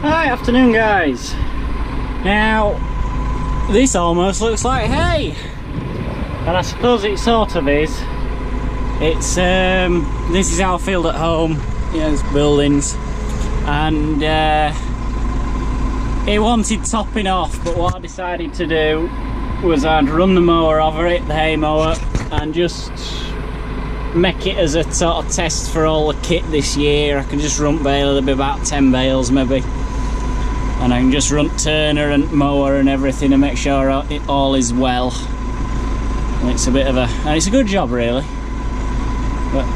Hi, afternoon guys. Now, this almost looks like hay, and I suppose it sort of is. It's this is our field at home. Yeah, there's buildings, and it wanted topping off, but what I decided to do was I'd run the mower over it, the hay mower, and just make it as a sort of test for all the kit this year. I can just run bale, there'll be about 10 bales maybe, and I can just run turner and mower and everything and make sure it all is well. And it's a bit of and it's a good job really, but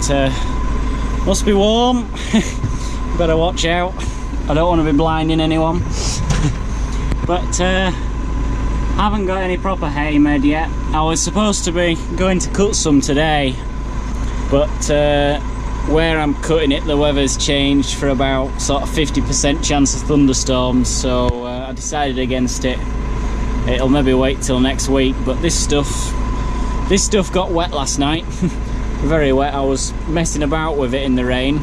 must be warm. Better watch out, I don't want to be blinding anyone. But haven't got any proper hay made yet. I was supposed to be going to cut some today, but where I'm cutting it, the weather's changed for about sort of 50% chance of thunderstorms, so I decided against it. It'll maybe wait till next week, but this stuff got wet last night. Very wet. I was messing about with it in the rain,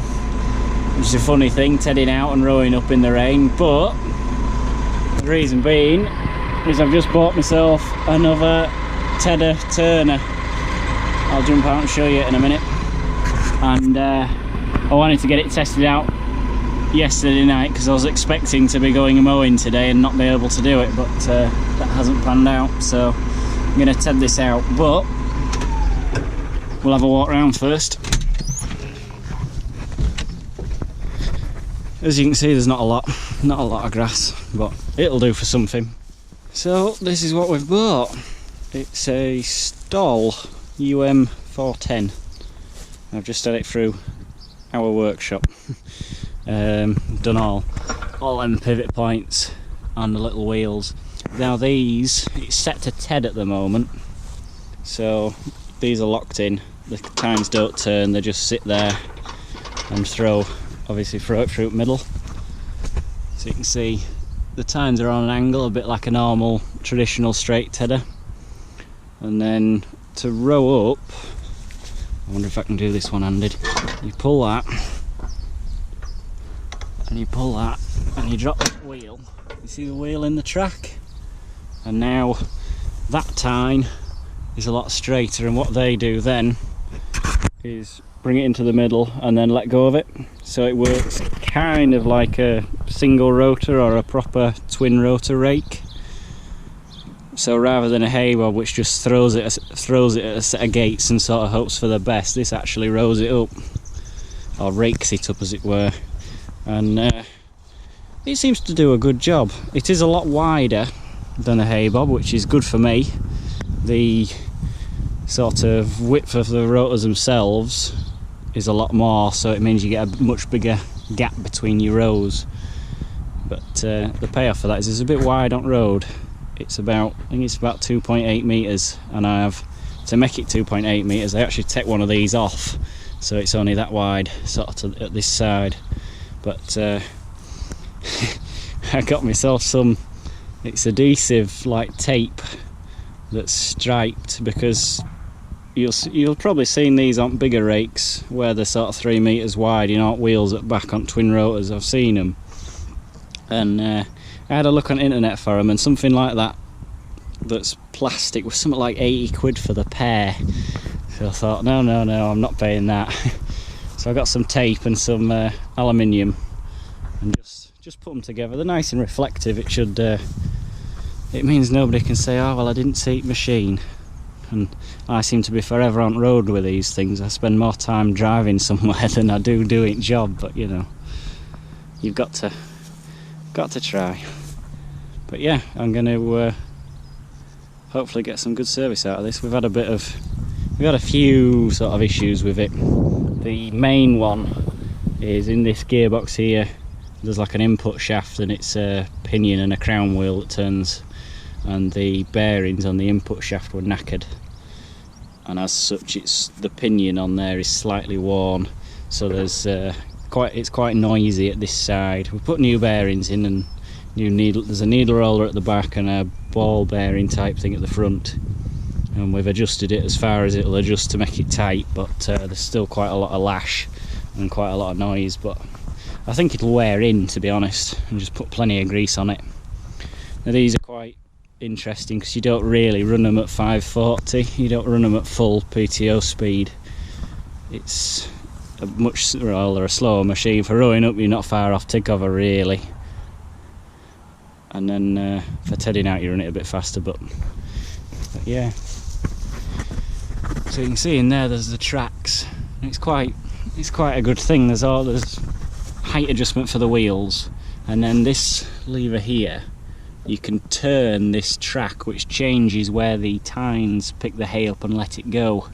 which is a funny thing, tedding out and rowing up in the rain, but the reason being is I've just bought myself another tedder turner. I'll jump out and show you it in a minute. And I wanted to get it tested out yesterday night because I was expecting to be going mowing today and not be able to do it, but that hasn't panned out, so I'm going to TED this out, but we'll have a walk around first. As you can see, there's not a lot of grass, but it'll do for something. So this is what we've bought. It's a stoll UM410. I've just had it through our workshop. Done all them pivot points and the little wheels. Now these, it's set to TED at the moment, so these are locked in. The tines don't turn, they just sit there and throw it through the middle. So you can see the tines are on an angle, a bit like a normal traditional straight tedder. And then to row up, I wonder if I can do this one-handed. You pull that, and you pull that, and you drop the wheel. You see the wheel in the track? And now that tine is a lot straighter, and what they do then is bring it into the middle and then let go of it. So it works kind of like a single rotor or a proper twin rotor rake. So rather than a hay bob which just throws it at a set of gates and sort of hopes for the best, this actually rows it up, or rakes it up as it were, and it seems to do a good job. It is a lot wider than a hay bob, which is good for me. The sort of width of the rotors themselves is a lot more, so it means you get a much bigger gap between your rows. But the payoff for that is it's a bit wide on road. It's about, I think it's about 2.8 metres, and I have to make it 2.8 metres. I actually take one of these off, so it's only that wide, sort of at this side. But I got myself some, it's adhesive like tape that's striped, because you'll probably seen these on bigger rakes where they're sort of 3 metres wide, you know, wheels at back on twin rotors. I've seen them, and I had a look on the internet for them, and something like that that's plastic was something like 80 quid for the pair. So I thought, no, I'm not paying that. So I got some tape and some aluminium and just put them together. They're nice and reflective. It should it means nobody can say, oh well, I didn't see it machine. And I seem to be forever on road with these things. I spend more time driving somewhere than I do doing job, but you know, you've got to try. But yeah, I'm going to hopefully get some good service out of this. We've had a few sort of issues with it. The main one is in this gearbox here. There's like an input shaft, and it's a pinion and a crown wheel that turns, and the bearings on the input shaft were knackered, and as such it's the pinion on there is slightly worn, so there's it's quite noisy at this side. We put new bearings in, and there's a needle roller at the back and a ball bearing type thing at the front, and we've adjusted it as far as it'll adjust to make it tight, but there's still quite a lot of lash and quite a lot of noise. But I think it'll wear in, to be honest, and just put plenty of grease on it. Now these are quite interesting because you don't really run them at 540, you don't run them at full PTO speed. It's a much rather a slower machine. For rowing up, you're not far off tick over really, and then for tedding out you run it a bit faster, but yeah. So you can see in there's the tracks. It's quite a good thing. There's height adjustment for the wheels, and then this lever here, you can turn this track which changes where the tines pick the hay up and let it go.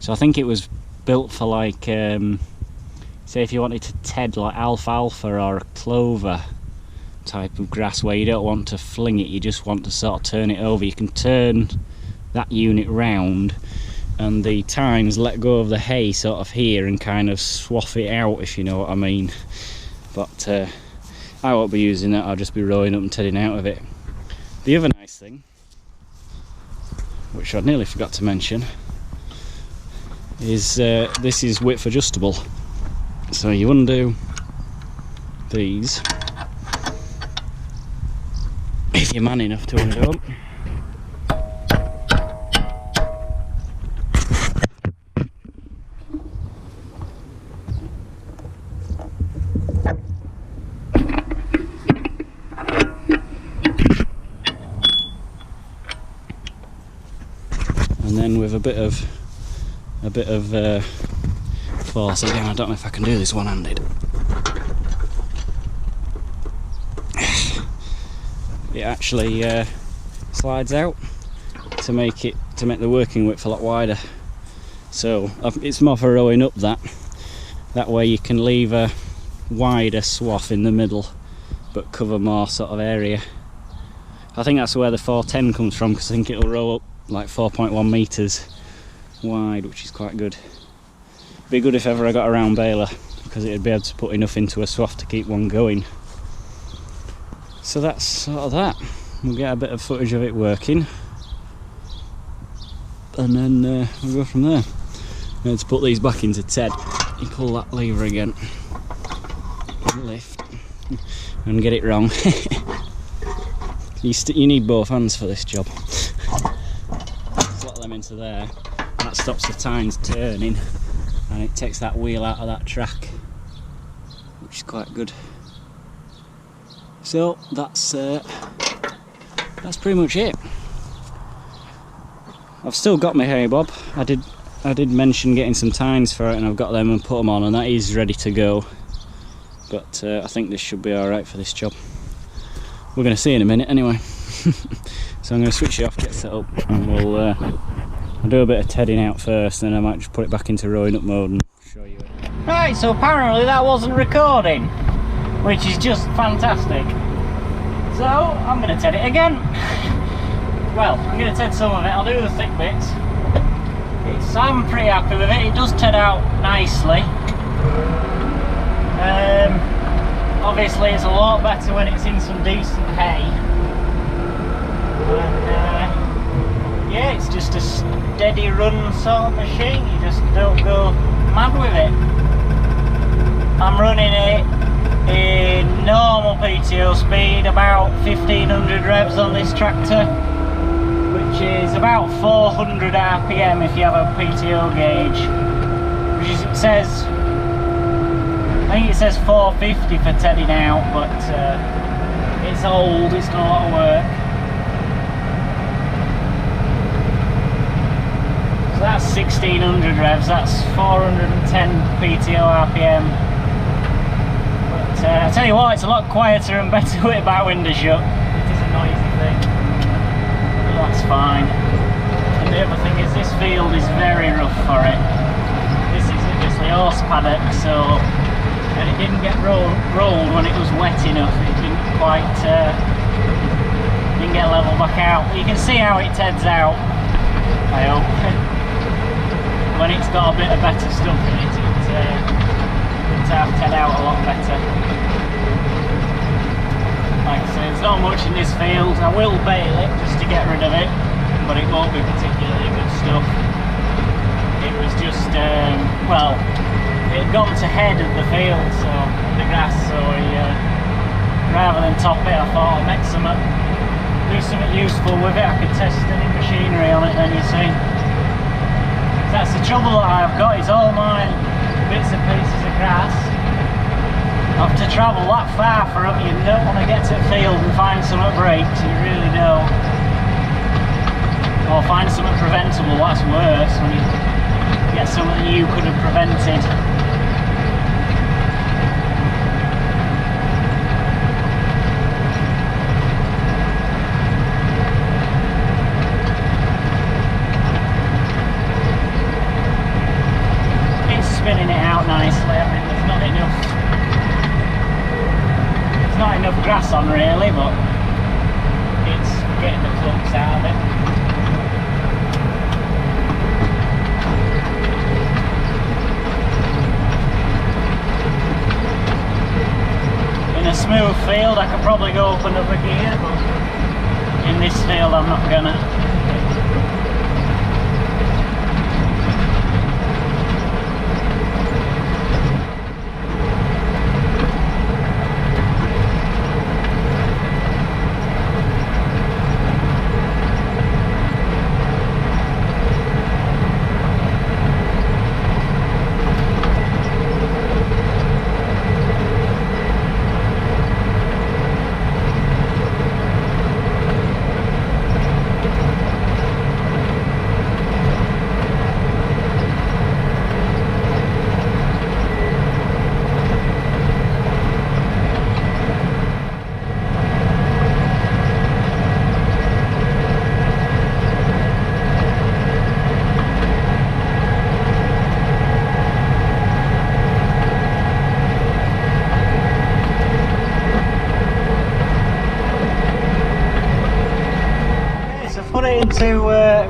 So I think it was built for like say if you wanted to ted like alfalfa or a clover type of grass where you don't want to fling it, you just want to sort of turn it over. You can turn that unit round and the tines let go of the hay sort of here and kind of swath it out, if you know what I mean. But I won't be using that, I'll just be rowing up and tedding out of it. The other nice thing, which I nearly forgot to mention, is this is width adjustable. So you undo these, if you're man enough to undo them. And then with a bit of force again, I don't know if I can do this one-handed. It actually slides out to make the working width a lot wider. So it's more for rowing up that way you can leave a wider swath in the middle but cover more sort of area. I think that's where the 410 comes from, because I think it'll row up like 4.1 metres wide, which is quite good. Be good if ever I got a round baler, because it'd be able to put enough into a swath to keep one going. So that's sort of that. We'll get a bit of footage of it working, and then we'll go from there. Now to put these back into Ted, you pull that lever again, and lift, and get it wrong. You need both hands for this job. Slot them into there. That stops the tines turning, and it takes that wheel out of that track, which is quite good. So that's pretty much it. I've still got my hay bob. I did mention getting some tines for it, and I've got them and put them on, and that is ready to go. But I think this should be all right for this job. We're going to see in a minute anyway. So I'm going to switch it off, get set up, and I'll do a bit of tedding out first, then I might just put it back into rowing up mode and show you it. Right, so apparently that wasn't recording, which is just fantastic. So I'm going to ted it again. Well, I'm going to ted some of it. I'll do the thick bits. I'm pretty happy with it. It does ted out nicely. Obviously it's a lot better when it's in some decent hay. And yeah, it's just a steady run sort of machine. You just don't go mad with it. I'm running it in normal PTO speed, about 1500 revs on this tractor, which is about 400 RPM if you have a PTO gauge, which is, it says, I think it says 450 for tedding out, but it's old, it's done a lot of work. So that's 1600 revs, that's 410 PTO RPM. But I tell you what, it's a lot quieter and better with a back window shut. It is a noisy thing, but that's fine. And the other thing is, this field is very rough for it. This is obviously horse paddock, so, and it didn't get rolled when it was wet enough. It didn't quite didn't get level back out. You can see how it teds out, I hope. When it's got a bit of better stuff in it, it's ted out a lot better. Like I say, there's not much in this field. I will bale it just to get rid of it, but it won't be particularly good stuff. It was just, well, it had gone to head of the field, so the grass, so rather than top it, I thought I'd do something useful with it. I could test any machinery on it then, you see. That's the trouble that I've got, is all my bits and pieces of grass I have to travel that far for them. You don't want to get to the field and find something breaks, you really don't. Or find something preventable, that's worse, when you get something that you could have prevented. It's spinning it out nicely. I mean, there's not enough grass on really, but it's getting the clumps out of it. In a smooth field I could probably go up another gear, but in this field I'm not gonna. Into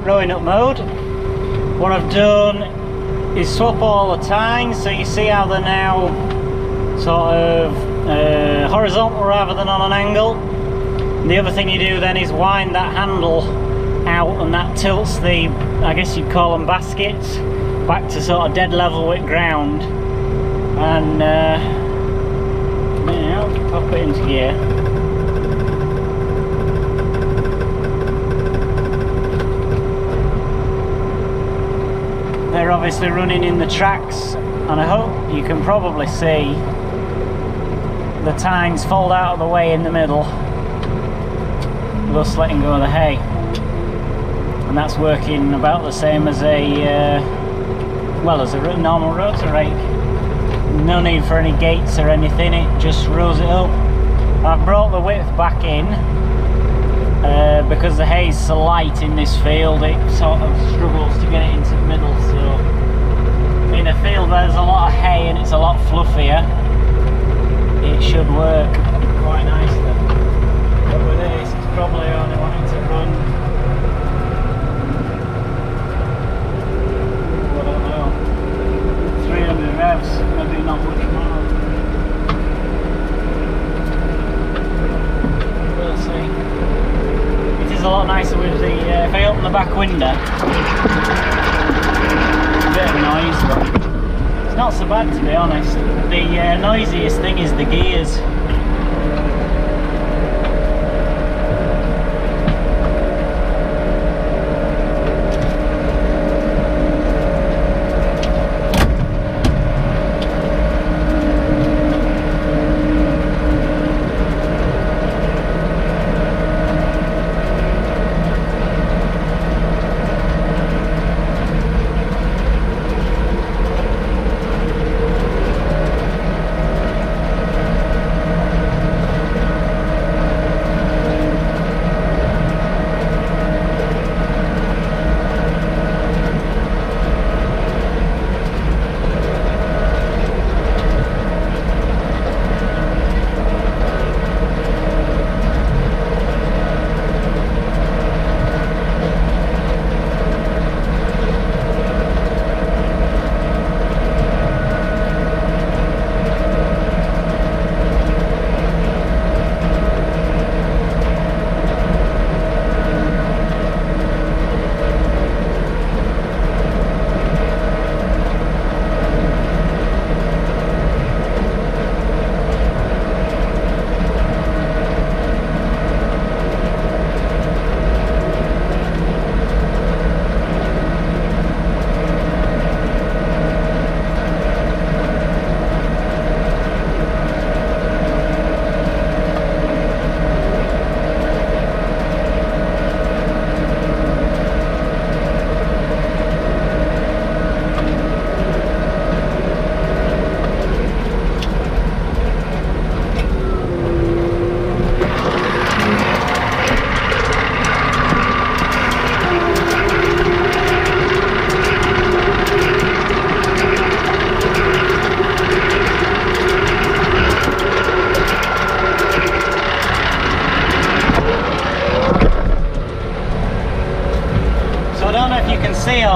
rowing up mode. What I've done is swap all the tines, so you see how they're now sort of horizontal rather than on an angle. And the other thing you do then is wind that handle out, and that tilts the, I guess you'd call them baskets, back to sort of dead level with ground. And now pop it into gear. They're obviously running in the tracks, and I hope you can probably see the tines fold out of the way in the middle, thus letting go of the hay. And that's working about the same as a normal rotor rake. No need for any gates or anything, it just rows it up. I've brought the width back in because the hay's so light in this field, it sort of struggles to get it into the middle. So in a field where there's a lot of hay and it's a lot fluffier, it should work quite nicely. But with this, it's probably only wanting to run, I don't know, 300 revs, maybe not much more. We'll see. A lot nicer with the, if I open the back window, a bit of noise, but it's not so bad to be honest. The noisiest thing is the gears.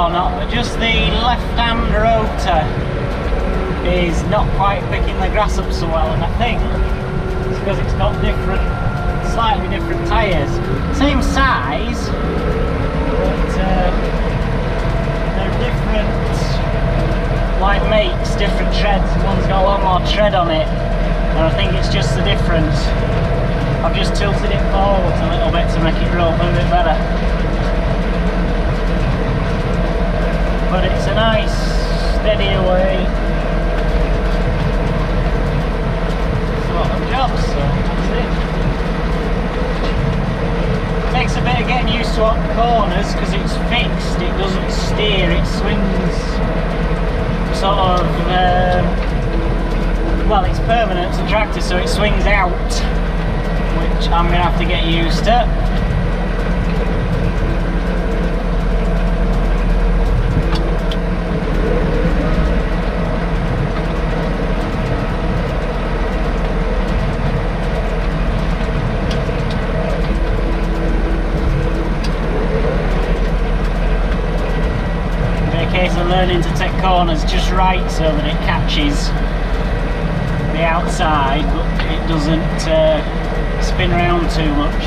or not, but just the left-hand rotor is not quite picking the grass up so well, and I think it's because it's got slightly different tyres. Same size, but they're different, like makes, different treads. One's got a lot more tread on it, and I think it's just the difference. I've just tilted it forwards a little bit to make it roll a bit better. But it's a nice, steady away sort of job, so that's it. Takes a bit of getting used to what corners, because it's fixed, it doesn't steer, it swings sort of, well, it's permanent, it's a tractor, so it swings out, which I'm going to have to get used to. Learning to take corners just right so that it catches the outside, but it doesn't spin around too much.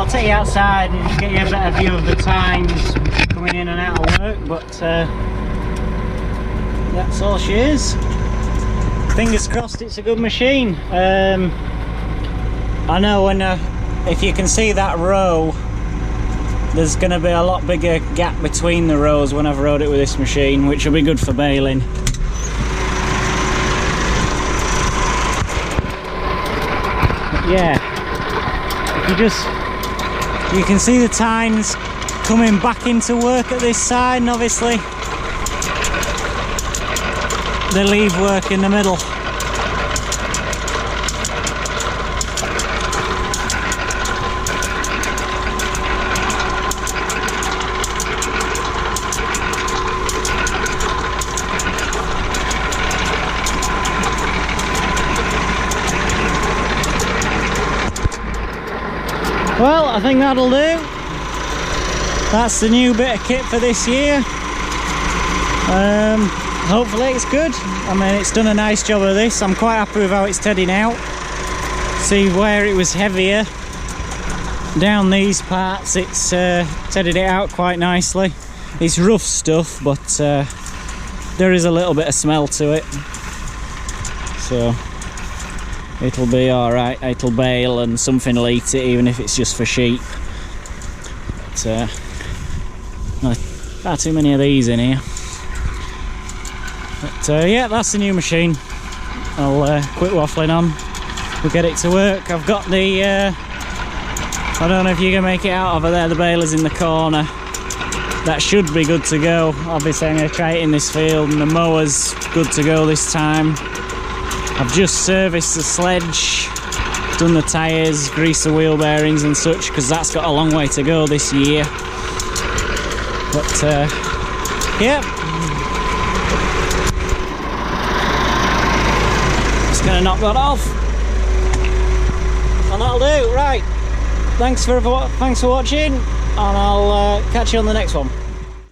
I'll take you outside and just get you a better view of the times coming in and out of work, but that's all she is. Fingers crossed it's a good machine. I know when if you can see that row, there's going to be a lot bigger gap between the rows when I've rode it with this machine, which will be good for baling. But yeah, you can see the tines coming back into work at this side, and obviously they leave work in the middle. Well, I think that'll do. That's the new bit of kit for this year. Hopefully it's good. I mean, it's done a nice job of this. I'm quite happy with how it's tedding out. See where it was heavier down these parts, it's tedded it out quite nicely. It's rough stuff, but there is a little bit of smell to it, so it'll be alright. It'll bale and something will eat it, even if it's just for sheep. But not too many of these in here. But yeah, that's the new machine. I'll quit waffling on. We'll get it to work. I've got the I don't know if you can make it out over there, the baler's in the corner. That should be good to go. Obviously I'm going to try it in this field, and the mower's good to go this time. I've just serviced the sledge, done the tyres, greased the wheel bearings and such, because that's got a long way to go this year. But yeah, just gonna knock that off, and that'll do. Right, thanks for watching, and I'll catch you on the next one.